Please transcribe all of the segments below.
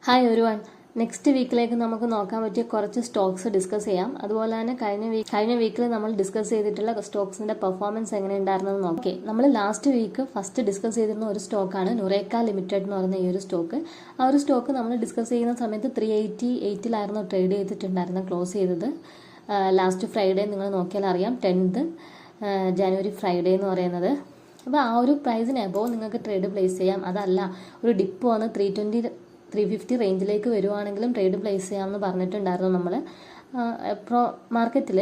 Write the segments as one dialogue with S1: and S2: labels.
S1: Hi ഒരുവൺ. Next വീക്കിലേക്ക് നമുക്ക് നോക്കാൻ പറ്റിയ കുറച്ച് സ്റ്റോക്സ് ഡിസ്കസ് ചെയ്യാം. അതുപോലെ തന്നെ കഴിഞ്ഞ വീക്കിൽ നമ്മൾ ഡിസ്കസ് ചെയ്തിട്ടുള്ള സ്റ്റോക്സിന്റെ പെർഫോമൻസ് എങ്ങനെയുണ്ടായിരുന്നെന്ന് നോക്കാം. നമ്മൾ ലാസ്റ്റ് വീക്ക് ഫസ്റ്റ് ഡിസ്കസ് ചെയ്തിരുന്ന ഒരു സ്റ്റോക്കാണ് നുറേക്ക ലിമിറ്റഡ് എന്ന് പറയുന്ന ഈ ഒരു സ്റ്റോക്ക്. ആ ഒരു സ്റ്റോക്ക് നമ്മൾ ഡിസ്കസ് ചെയ്യുന്ന സമയത്ത് 388 ട്രേഡ് ചെയ്തിട്ടുണ്ടായിരുന്നത്, ക്ലോസ് ചെയ്തത്. ലാസ്റ്റ് ഫ്രൈഡേ നിങ്ങൾ നോക്കിയാൽ അറിയാം, 10th ജനുവരി ഫ്രൈഡേ എന്ന് പറയുന്നത്. അപ്പോൾ ആ ഒരു പ്രൈസിന് എബോവ് നിങ്ങൾക്ക് ട്രേഡ് പ്ലേസ് ചെയ്യാം. അതല്ല ഒരു ഡിപ്പ് വന്ന് 350 റേഞ്ചിലേക്ക് വരുവാണെങ്കിലും ട്രേഡ് പ്ലേസ് ചെയ്യാമെന്ന് പറഞ്ഞിട്ടുണ്ടായിരുന്നു നമ്മൾ. മാർക്കറ്റിൽ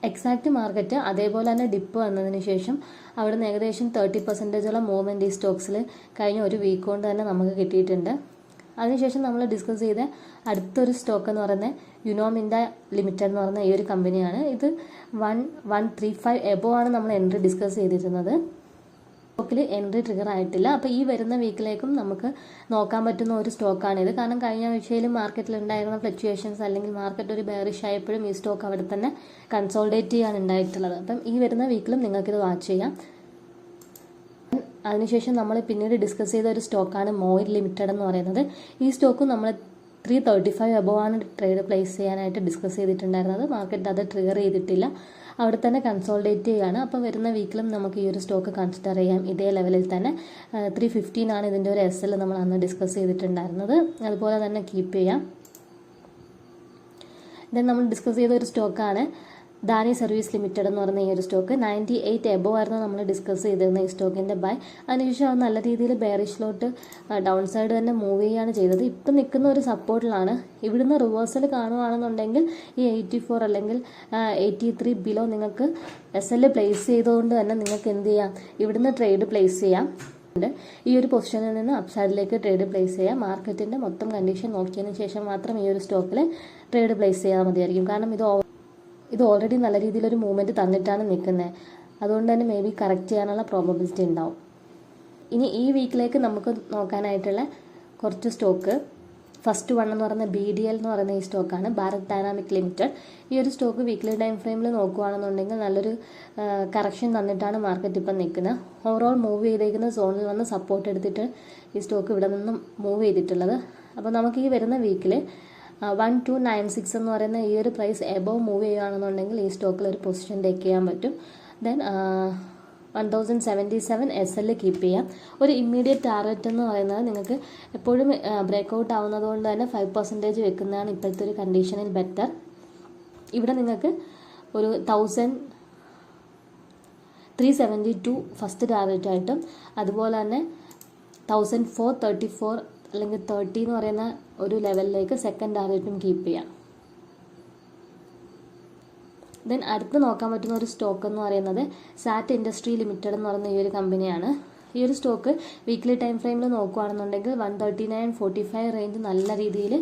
S1: എക്സാക്റ്റ് മാർക്കറ്റ് അതേപോലെ തന്നെ ഡിപ്പ് വന്നതിന് ശേഷം അവിടെ നിന്ന് ഏകദേശം 30% മൂവ്മെൻറ്റ് ഈ സ്റ്റോക്സിൽ കഴിഞ്ഞ ഒരു വീക്ക് കൊണ്ട് തന്നെ നമുക്ക് കിട്ടിയിട്ടുണ്ട്. അതിനുശേഷം നമ്മൾ ഡിസ്കസ് ചെയ്ത അടുത്തൊരു സ്റ്റോക്ക് എന്ന് പറയുന്നത് യുനോമിൻഡ ലിമിറ്റഡ് എന്ന് പറയുന്ന ഈ ഒരു കമ്പനിയാണ്. ഇത് 135 എബോ ആണ് നമ്മൾ എൻട്രി ഡിസ്കസ് ചെയ്തിരുന്നത്. സ്റ്റോക്കിൽ എൻട്രി ട്രിഗർ ആയിട്ടില്ല. അപ്പോൾ ഈ വരുന്ന വീക്കിലേക്കും നമുക്ക് നോക്കാൻ പറ്റുന്ന ഒരു സ്റ്റോക്കാണിത്. കാരണം കഴിഞ്ഞ ആഴ്ചയിൽ മാർക്കറ്റിൽ ഉണ്ടായിരുന്ന ഫ്ലക്ച്വേഷൻസ് അല്ലെങ്കിൽ മാർക്കറ്റ് ഒരു ബെയറിഷ് ആയപ്പോഴും ഈ സ്റ്റോക്ക് അവിടെ തന്നെ കൺസോൾഡേറ്റ് ചെയ്യാൻ ഉണ്ടായിട്ടുള്ളത്. അപ്പം ഈ വരുന്ന വീക്കിലും നിങ്ങൾക്കിത് വാച്ച് ചെയ്യാം. അതിനുശേഷം നമ്മൾ പിന്നീട് ഡിസ്കസ് ചെയ്ത ഒരു സ്റ്റോക്കാണ് മോയിൽ ലിമിറ്റഡ് എന്ന് പറയുന്നത്. ഈ സ്റ്റോക്കും നമ്മൾ 335 എബോവ് ആണ് ട്രേഡ് പ്ലേസ് ചെയ്യാനായിട്ട് ഡിസ്കസ് ചെയ്തിട്ടുണ്ടായിരുന്നത്. മാർക്കറ്റ് അത് ട്രിഗർ ചെയ്തിട്ടില്ല, അവിടെ തന്നെ കൺസോൾഡേറ്റ് ചെയ്യുകയാണ്. അപ്പോൾ വരുന്ന വീക്കിലും നമുക്ക് ഈ ഒരു സ്റ്റോക്ക് കൺസിഡർ ചെയ്യാം. ഇതേ ലെവലിൽ തന്നെ 315 ആണ് ഇതിൻ്റെ ഒരു SL നമ്മൾ അന്ന് ഡിസ്കസ് ചെയ്തിട്ടുണ്ടായിരുന്നത്. അതുപോലെ തന്നെ കീപ്പ് ചെയ്യാം. ദെൻ നമ്മൾ ഡിസ്കസ് ചെയ്ത ഒരു സ്റ്റോക്കാണ് ദാനി സർവീസ് ലിമിറ്റഡ് എന്ന് പറയുന്ന ഈ ഒരു സ്റ്റോക്ക്. 98 എബോ ആയിരുന്നു നമ്മൾ ഡിസ്കസ് ചെയ്തിരുന്ന ഈ സ്റ്റോക്കിൻ്റെ ബൈ. അതിനുശേഷം അത് നല്ല രീതിയിൽ ബെയറിഷിലോട്ട് ഡൗൺ സൈഡ് തന്നെ മൂവ് ചെയ്യുകയാണ് ചെയ്തത്. ഇപ്പം നിൽക്കുന്ന ഒരു സപ്പോർട്ടിലാണ്. ഇവിടുന്ന് റിവേഴ്സൽ കാണുകയാണെന്നുണ്ടെങ്കിൽ ഈ 84 അല്ലെങ്കിൽ 83 ബിലോ നിങ്ങൾക്ക് SL പ്ലേസ് ചെയ്തുകൊണ്ട് തന്നെ നിങ്ങൾക്ക് എന്ത് ചെയ്യാം, ഇവിടുന്ന് ട്രേഡ് പ്ലേസ് ചെയ്യാം. ഈ ഒരു പൊസിഷനിൽ നിന്ന് അപ്സൈഡിലേക്ക് ട്രേഡ് പ്ലേസ് ചെയ്യാം. മാർക്കറ്റിൻ്റെ മൊത്തം കണ്ടീഷൻ നോക്കിയതിന് ശേഷം മാത്രം ഈ ഒരു സ്റ്റോക്കിൽ ട്രേഡ് പ്ലേസ് ചെയ്യാൻ മതിയായിരിക്കും. കാരണം ഇത് ഓൾറെഡി നല്ല രീതിയിലൊരു മൂവ്മെൻറ്റ് തന്നിട്ടാണ് നിൽക്കുന്നത്. അതുകൊണ്ട് തന്നെ മേ ബി കറക്റ്റ് ചെയ്യാനുള്ള പ്രോബബിലിറ്റി ഉണ്ടാവും. ഇനി ഈ വീക്കിലേക്ക് നമുക്ക് നോക്കാനായിട്ടുള്ള കുറച്ച് സ്റ്റോക്ക്, ഫസ്റ്റ് വൺ എന്ന് പറയുന്ന BDL എന്ന് പറയുന്ന ഈ സ്റ്റോക്കാണ്, ഭാരത് ഡൈനാമിക് ലിമിറ്റഡ്. ഈ ഒരു സ്റ്റോക്ക് വീക്ക്ലി ടൈം ഫ്രെയിമിൽ നോക്കുകയാണെന്നുണ്ടെങ്കിൽ നല്ലൊരു കറക്ഷൻ തന്നിട്ടാണ് മാർക്കറ്റ് ഇപ്പം നിൽക്കുന്നത്. ഓവറോൾ മൂവ് ചെയ്തേക്കുന്ന സോണിൽ വന്ന് സപ്പോർട്ട് എടുത്തിട്ട് ഈ സ്റ്റോക്ക് ഇവിടെ നിന്നും മൂവ് ചെയ്തിട്ടുള്ളത്. അപ്പോൾ നമുക്ക് ഈ വരുന്ന വീക്കിൽ 1296 എന്ന് പറയുന്ന ഈ ഒരു പ്രൈസ് എബോവ് മൂവ് ചെയ്യുകയാണെന്നുണ്ടെങ്കിൽ ഈ സ്റ്റോക്കിൽ ഒരു പൊസിഷൻ ടേക്ക് ചെയ്യാൻ പറ്റും. ദെൻ 1077 SL കീപ്പ് ചെയ്യാം. ഒരു ഇമ്മീഡിയറ്റ് ടാർഗറ്റ് എന്ന് പറയുന്നത് നിങ്ങൾക്ക് എപ്പോഴും ബ്രേക്ക്ഔട്ട് ആവുന്നത് കൊണ്ട് തന്നെ 5% വെക്കുന്നതാണ് ഇപ്പോഴത്തെ ഒരു കണ്ടീഷനിൽ ബെറ്റർ. ഇവിടെ നിങ്ങൾക്ക് ഒരു 1372 ഫസ്റ്റ് ടാർഗറ്റ് ആയിട്ടും അതുപോലെ തന്നെ 1434 അല്ലെങ്കിൽ 30 എന്ന് പറയുന്ന ഒരു ലെവലിലേക്ക് സെക്കൻഡ് ടാർഗറ്റും കീപ്പ് ചെയ്യാം. ദെൻ അടുത്ത് നോക്കാൻ പറ്റുന്ന ഒരു സ്റ്റോക്ക് എന്ന് പറയുന്നത് സാറ്റ് ഇൻഡസ്ട്രി ലിമിറ്റഡ് എന്ന് പറയുന്ന ഈ ഒരു കമ്പനിയാണ്. ഈ ഒരു സ്റ്റോക്ക് വീക്ക്ലി ടൈം ഫ്രെയിമിൽ നോക്കുകയാണെന്നുണ്ടെങ്കിൽ 139.45 റേഞ്ച് നല്ല രീതിയിൽ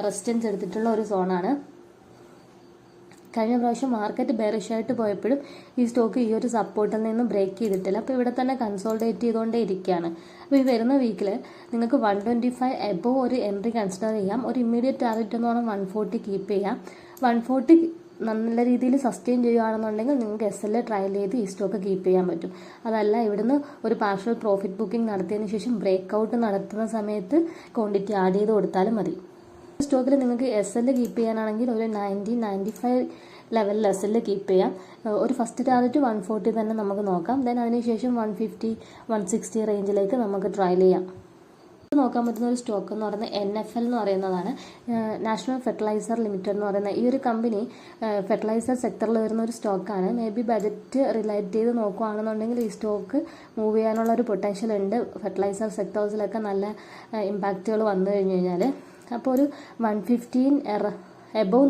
S1: റെസിസ്റ്റൻസ് എടുത്തിട്ടുള്ള ഒരു സോണാണ്. കഴിഞ്ഞ പ്രാവശ്യം മാർക്കറ്റ് ബെയറിഷായിട്ട് പോയപ്പോഴും ഈ സ്റ്റോക്ക് ഈ ഒരു സപ്പോർട്ടിൽ നിന്ന് ബ്രേക്ക് ചെയ്തിട്ടില്ല. അപ്പോൾ ഇവിടെ തന്നെ കൺസോൾഡേറ്റ് ചെയ്തുകൊണ്ടേ ഇരിക്കുകയാണ്. അപ്പോൾ ഈ വരുന്ന വീക്കിൽ നിങ്ങൾക്ക് 125 എബോവ് ഒരു എൻട്രി കൺസിഡർ ചെയ്യാം. ഒരു ഇമ്മീഡിയറ്റ് ടാർഗറ്റ് എന്ന് പറഞ്ഞാൽ 140 കീപ്പ് ചെയ്യാം. 140 നല്ല രീതിയിൽ സസ്റ്റെയിൻ ചെയ്യുകയാണെന്നുണ്ടെങ്കിൽ നിങ്ങൾക്ക് SL ട്രയൽ ചെയ്ത് ഈ സ്റ്റോക്ക് കീപ്പ് ചെയ്യാൻ പറ്റും. അതല്ല ഇവിടുന്ന് ഒരു പാർഷ്യൽ പ്രോഫിറ്റ് ബുക്കിംഗ് നടത്തിയതിന് ശേഷം ബ്രേക്ക് നടത്തുന്ന സമയത്ത് ക്വാണ്ടിറ്റി ആഡ് ചെയ്ത് കൊടുത്താലും മതി. സ്റ്റോക്കിൽ നിങ്ങൾക്ക് SL കീപ്പ് ചെയ്യാനാണെങ്കിൽ ഒരു 90-95 ലെവലിൽ SL കീപ്പ് ചെയ്യാം. ഒരു ഫസ്റ്റ് ടാർഗറ്റ് 140 തന്നെ നമുക്ക് നോക്കാം. ദെൻ അതിനുശേഷം 150-160 റേഞ്ചിലേക്ക് നമുക്ക് ട്രയൽ ചെയ്യാം. നോക്കാൻ പറ്റുന്ന ഒരു സ്റ്റോക്ക് എന്ന് പറയുന്നത് NFL എന്ന് പറയുന്നതാണ്, നാഷണൽ ഫെർട്ടിലൈസർ ലിമിറ്റഡ് എന്ന് പറയുന്ന ഈ ഒരു കമ്പനി ഫെർട്ടിലൈസർ സെക്ടറിൽ വരുന്ന ഒരു സ്റ്റോക്കാണ്. മേ ബി ബജറ്റ് റിലേറ്റ് ചെയ്ത് നോക്കുകയാണെന്നുണ്ടെങ്കിൽ ഈ സ്റ്റോക്ക് മൂവ് ചെയ്യാനുള്ള ഒരു പൊട്ടൻഷ്യൽ ഉണ്ട്. ഫെർട്ടിലൈസർ സെക്ടേഴ്സിലൊക്കെ നല്ല ഇമ്പാക്റ്റുകൾ വന്നു കഴിഞ്ഞ് കഴിഞ്ഞാൽ അപ്പോൾ ഒരു 115 എബോവ്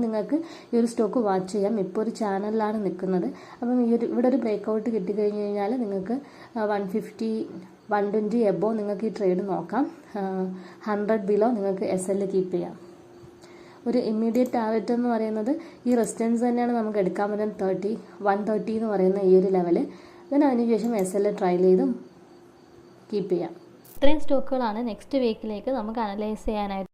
S1: നിങ്ങൾക്ക് ഈ ഒരു സ്റ്റോക്ക് വാച്ച് ചെയ്യാം. ഇപ്പോൾ ഒരു ചാനലിലാണ് നിൽക്കുന്നത്. അപ്പം ഇവിടെ ഒരു ബ്രേക്ക്ഔട്ട് കിട്ടിക്കഴിഞ്ഞ് കഴിഞ്ഞാൽ നിങ്ങൾക്ക് 150-120 എബോവ് നിങ്ങൾക്ക് ഈ ട്രേഡ് നോക്കാം. 100 ബിലോ നിങ്ങൾക്ക് SL കീപ്പ് ചെയ്യാം. ഒരു ഇമ്മീഡിയറ്റ് ടാർഗറ്റ് എന്ന് പറയുന്നത് ഈ റെസിസ്റ്റൻസ് തന്നെയാണ് നമുക്ക് എടുക്കാൻ പറ്റുന്ന 130 എന്ന് പറയുന്ന ഈ ഒരു ലെവല്. then അതിനുശേഷം SL ട്രയൽ ചെയ്തും കീപ്പ് ചെയ്യാം. ഇത്രയും സ്റ്റോക്കുകളാണ് നെക്സ്റ്റ് വീക്കിലേക്ക് നമുക്ക് അനലൈസ് ചെയ്യാനായിട്ട്